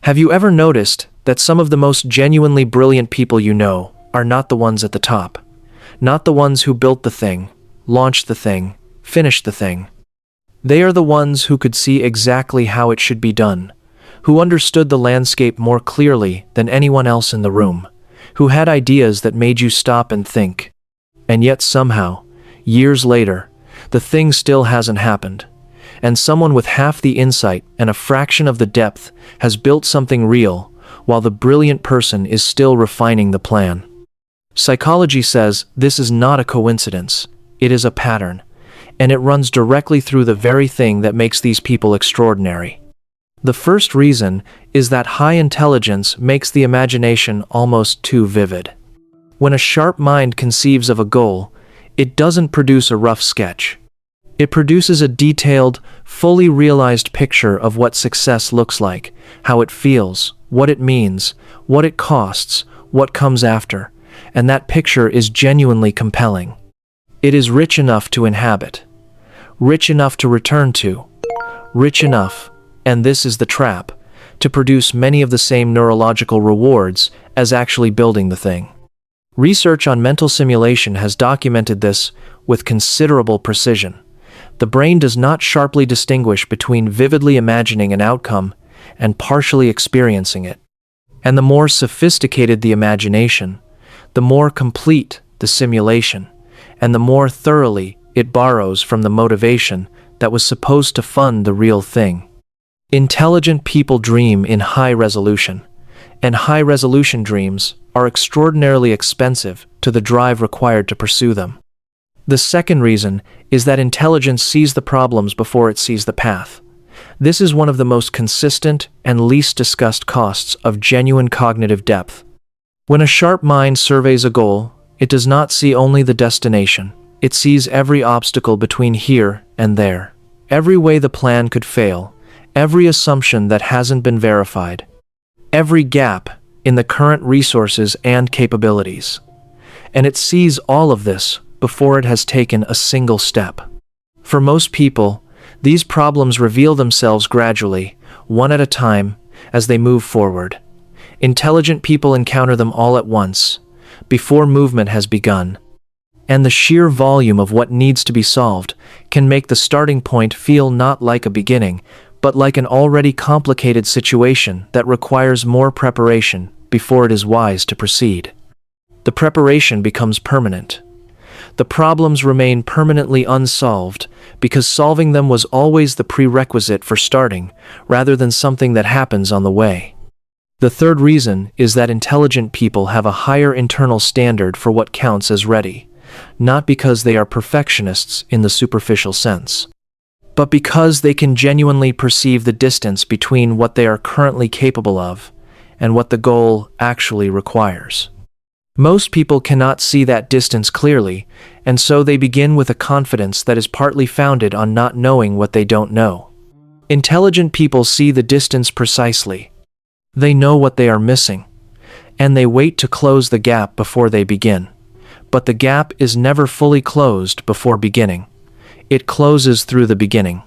Have you ever noticed that some of the most genuinely brilliant people you know are not the ones at the top? Not the ones who built the thing, launched the thing, finished the thing. They are the ones who could see exactly how it should be done, who understood the landscape more clearly than anyone else in the room, who had ideas that made you stop and think. And yet somehow, years later, the thing still hasn't happened. And someone with half the insight and a fraction of the depth has built something real, while the brilliant person is still refining the plan. Psychology says this is not a coincidence, it is a pattern, and it runs directly through the very thing that makes these people extraordinary. The first reason is that high intelligence makes the imagination almost too vivid. When a sharp mind conceives of a goal, it doesn't produce a rough sketch. It produces a detailed, fully realized picture of what success looks like, how it feels, what it means, what it costs, what comes after, and that picture is genuinely compelling. It is rich enough to inhabit, rich enough to return to, rich enough, and this is the trap, to produce many of the same neurological rewards as actually building the thing. Research on mental simulation has documented this with considerable precision. The brain does not sharply distinguish between vividly imagining an outcome and partially experiencing it. And the more sophisticated the imagination, the more complete the simulation, and the more thoroughly it borrows from the motivation that was supposed to fund the real thing. Intelligent people dream in high resolution, and high-resolution dreams are extraordinarily expensive to the drive required to pursue them. The second reason is that intelligence sees the problems before it sees the path. This is one of the most consistent and least discussed costs of genuine cognitive depth. When a sharp mind surveys a goal, it does not see only the destination. It sees every obstacle between here and there, every way the plan could fail, every assumption that hasn't been verified, every gap in the current resources and capabilities. And it sees all of this before it has taken a single step. For most people, these problems reveal themselves gradually, one at a time, as they move forward. Intelligent people encounter them all at once, before movement has begun. And the sheer volume of what needs to be solved can make the starting point feel not like a beginning, but like an already complicated situation that requires more preparation before it is wise to proceed. The preparation becomes permanent. The problems remain permanently unsolved because solving them was always the prerequisite for starting, rather than something that happens on the way. The third reason is that intelligent people have a higher internal standard for what counts as ready, not because they are perfectionists in the superficial sense, but because they can genuinely perceive the distance between what they are currently capable of and what the goal actually requires. Most people cannot see that distance clearly, and so they begin with a confidence that is partly founded on not knowing what they don't know. Intelligent people see the distance precisely. They know what they are missing, and they wait to close the gap before they begin. But the gap is never fully closed before beginning. It closes through the beginning.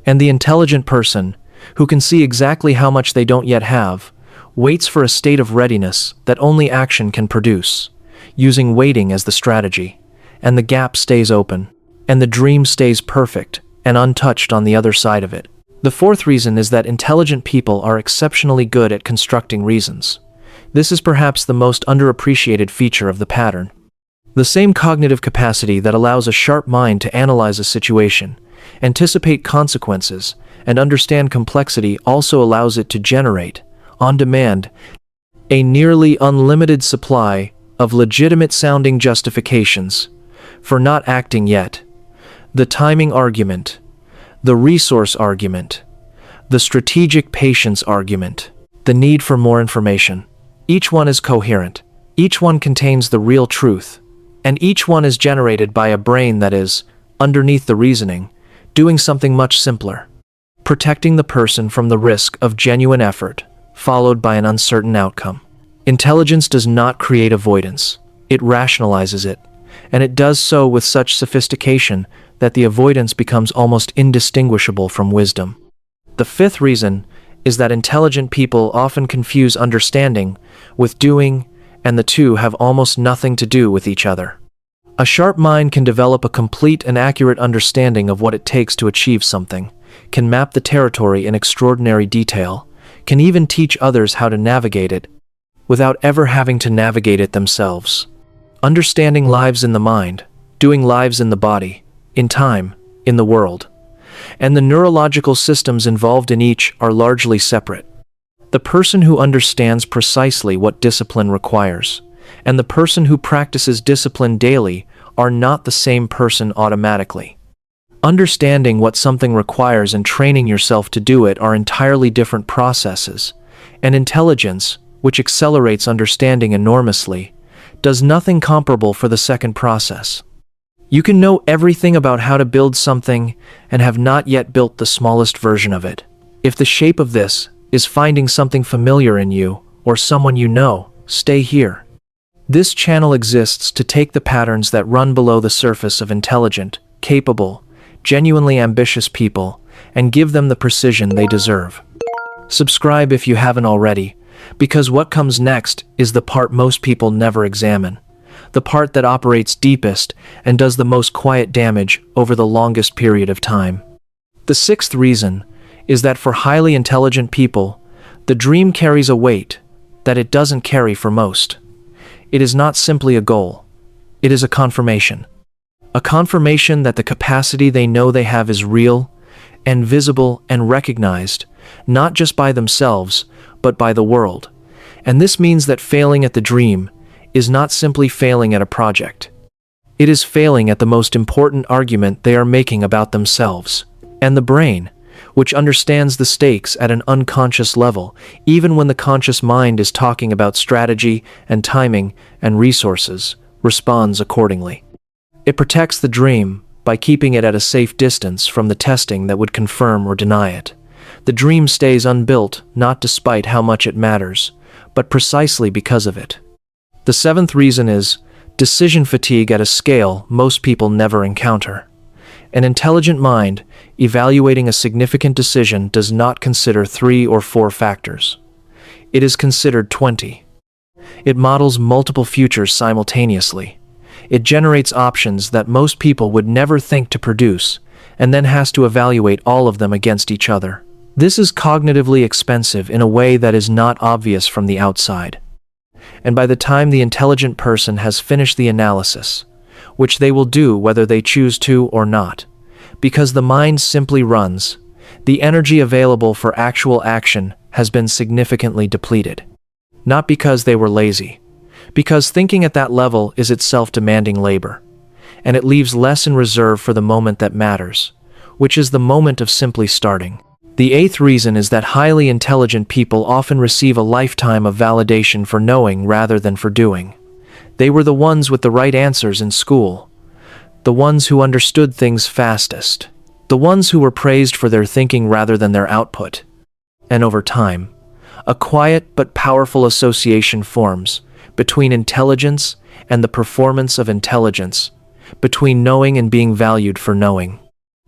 And the intelligent person, who can see exactly how much they don't yet have, waits for a state of readiness that only action can produce, using waiting as the strategy, and the gap stays open, and the dream stays perfect and untouched on the other side of it. The fourth reason is that intelligent people are exceptionally good at constructing reasons. This is perhaps the most underappreciated feature of the pattern. The same cognitive capacity that allows a sharp mind to analyze a situation, anticipate consequences, and understand complexity also allows it to generate, on demand, a nearly unlimited supply of legitimate-sounding justifications for not acting yet. The timing argument, the resource argument, the strategic patience argument, the need for more information. Each one is coherent, each one contains the real truth, and each one is generated by a brain that is, underneath the reasoning, doing something much simpler, protecting the person from the risk of genuine effort, followed by an uncertain outcome. Intelligence does not create avoidance, it rationalizes it, and it does so with such sophistication that the avoidance becomes almost indistinguishable from wisdom. The fifth reason is that intelligent people often confuse understanding with doing, and the two have almost nothing to do with each other. A sharp mind can develop a complete and accurate understanding of what it takes to achieve something, can map the territory in extraordinary detail, can even teach others how to navigate it, without ever having to navigate it themselves. Understanding lives in the mind, doing lives in the body, in time, in the world. And the neurological systems involved in each are largely separate. The person who understands precisely what discipline requires, and the person who practices discipline daily are not the same person automatically. Understanding what something requires and training yourself to do it are entirely different processes, and intelligence, which accelerates understanding enormously, does nothing comparable for the second process. You can know everything about how to build something and have not yet built the smallest version of it. If the shape of this is finding something familiar in you or someone you know, stay here. This channel exists to take the patterns that run below the surface of intelligent, capable, genuinely ambitious people and give them the precision they deserve. Subscribe if you haven't already, because what comes next is the part most people never examine, the part that operates deepest and does the most quiet damage over the longest period of time. The sixth reason is that for highly intelligent people, the dream carries a weight that it doesn't carry for most. It is not simply a goal. It is a confirmation. A confirmation that the capacity they know they have is real and visible and recognized, not just by themselves, but by the world. And this means that failing at the dream is not simply failing at a project. It is failing at the most important argument they are making about themselves. And the brain, which understands the stakes at an unconscious level, even when the conscious mind is talking about strategy and timing and resources, responds accordingly. It protects the dream by keeping it at a safe distance from the testing that would confirm or deny it. The dream stays unbuilt, not despite how much it matters, but precisely because of it. The seventh reason is decision fatigue at a scale most people never encounter. An intelligent mind, evaluating a significant decision, does not consider 3 or 4 factors. It is considered 20. It models multiple futures simultaneously. It generates options that most people would never think to produce, and then has to evaluate all of them against each other. This is cognitively expensive in a way that is not obvious from the outside. And by the time the intelligent person has finished the analysis, which they will do whether they choose to or not, because the mind simply runs, the energy available for actual action has been significantly depleted. Not because they were lazy, because thinking at that level is itself demanding labor, and it leaves less in reserve for the moment that matters, which is the moment of simply starting. The eighth reason is that highly intelligent people often receive a lifetime of validation for knowing rather than for doing. They were the ones with the right answers in school, the ones who understood things fastest, the ones who were praised for their thinking rather than their output. And over time, a quiet but powerful association forms between intelligence and the performance of intelligence, between knowing and being valued for knowing.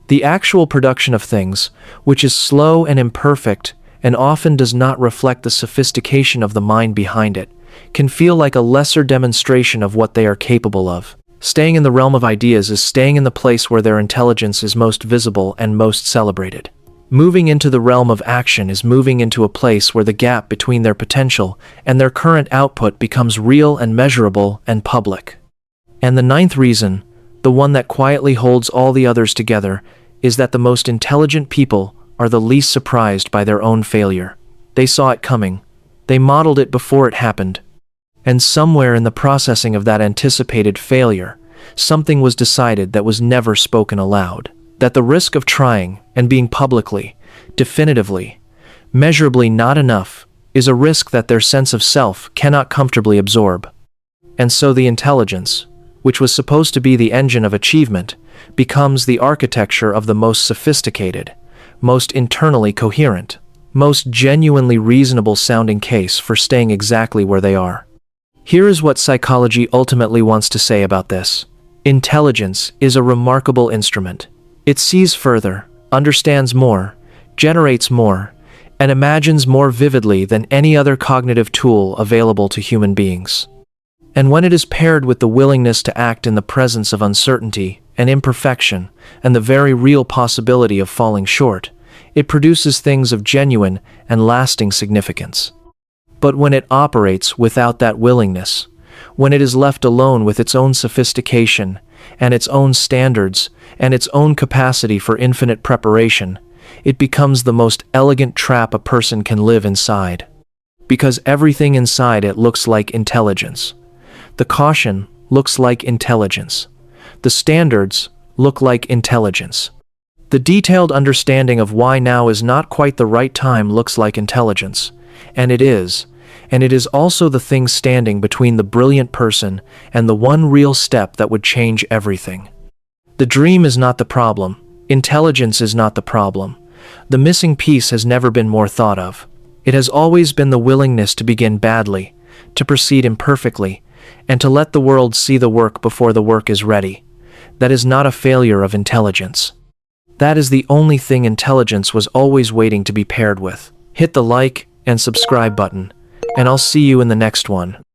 The actual production of things, which is slow and imperfect and often does not reflect the sophistication of the mind behind it, can feel like a lesser demonstration of what they are capable of. Staying in the realm of ideas is staying in the place where their intelligence is most visible and most celebrated. Moving into the realm of action is moving into a place where the gap between their potential and their current output becomes real and measurable and public. And the ninth reason, the one that quietly holds all the others together, is that the most intelligent people are the least surprised by their own failure. They saw it coming. They modeled it before it happened. And somewhere in the processing of that anticipated failure, something was decided that was never spoken aloud. That the risk of trying and being publicly, definitively, measurably not enough is a risk that their sense of self cannot comfortably absorb. And so the intelligence, which was supposed to be the engine of achievement, becomes the architecture of the most sophisticated, most internally coherent, most genuinely reasonable sounding case for staying exactly where they are. Here is what psychology ultimately wants to say about this. Intelligence is a remarkable instrument. It sees further, understands more, generates more, and imagines more vividly than any other cognitive tool available to human beings. And when it is paired with the willingness to act in the presence of uncertainty and imperfection and the very real possibility of falling short, it produces things of genuine and lasting significance. But when it operates without that willingness, when it is left alone with its own sophistication and its own standards and its own capacity for infinite preparation, it becomes the most elegant trap a person can live inside. Because everything inside it looks like intelligence. The caution looks like intelligence. The standards look like intelligence. The detailed understanding of why now is not quite the right time looks like intelligence. And it is. And it is also the thing standing between the brilliant person and the one real step that would change everything. The dream is not the problem. Intelligence is not the problem. The missing piece has never been more thought of. It has always been the willingness to begin badly, to proceed imperfectly, and to let the world see the work before the work is ready. That is not a failure of intelligence. That is the only thing intelligence was always waiting to be paired with. Hit the like and subscribe button, and I'll see you in the next one.